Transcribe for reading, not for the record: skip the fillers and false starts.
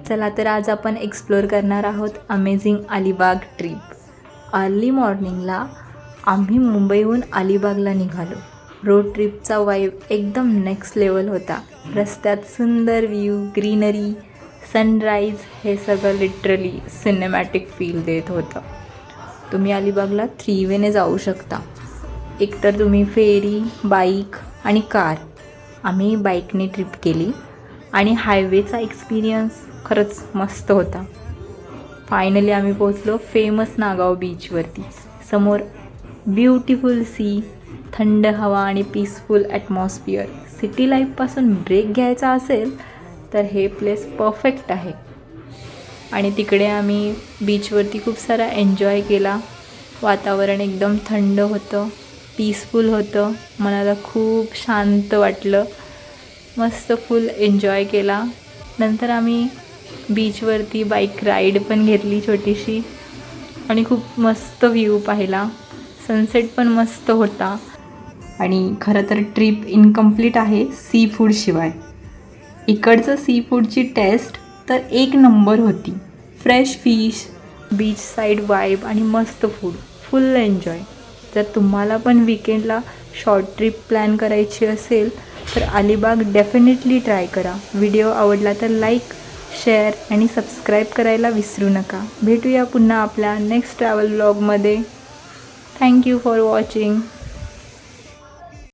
चला तर आज आपण एक्सप्लोर करणार आहोत अमेझिंग अलिबाग ट्रिप. अर्ली मॉर्निंगला आम्ही मुंबईहून अलिबागला निघालो. रोड ट्रिपचा वाईब एकदम नेक्स्ट लेवल होता. रस्त्यात सुंदर व्ह्यू, ग्रीनरी, सनराईज हे सगळं लिटरली सिनेमॅटिक फील देत होतं. तुम्ही अलिबागला 3 वेने जाऊ शकता. एकतर तुम्ही फेरी, बाईक आणि कार. आम्ही बाईकने ट्रिप केली आणि हायवेचा एक्सपिरियन्स खरंच मस्त होता. फायनली आम्ही पोचलो फेमस नागाव बीचवरती. समोर ब्युटिफुल सी, थंड हवा आणि पीसफुल ॲटमॉस्फिअर. सिटी लाईफपासून ब्रेक घ्यायचा असेल तर हे प्लेस परफेक्ट आहे. आणि तिकडे आम्ही बीचवरती खूप सारा एन्जॉय केला. वातावरण एकदम थंड होतं, पीसफुल होतं, मनाला खूप शांत वाटलं. मस्त फुल एन्जॉय केला. नंतर आम्ही बीचवरती बाईक राईड पण घेतली छोटीशी आणि खूप मस्त व्ह्यू पाहिला. सनसेट पण मस्त होता. आणि खरं तर ट्रिप इनकम्प्लीट आहे सी फूडशिवाय. इकडचं सी फूडची टेस्ट तर एक नंबर होती. Fresh fish, beach side vibe आणि मस्त फूड, फुल एन्जॉय. जर तुम्हाला पण विकेंडला शॉर्ट ट्रिप प्लॅन करायची असेल तर अलिबाग डेफिनेटली ट्राय करा. व्हिडिओ आवडला तर लाईक, शेअर आणि सबस्क्राईब करायला विसरू नका. भेटूया पुन्हा आपल्या नेक्स्ट ट्रॅव्हल व्लॉगमध्ये. Thank you for watching.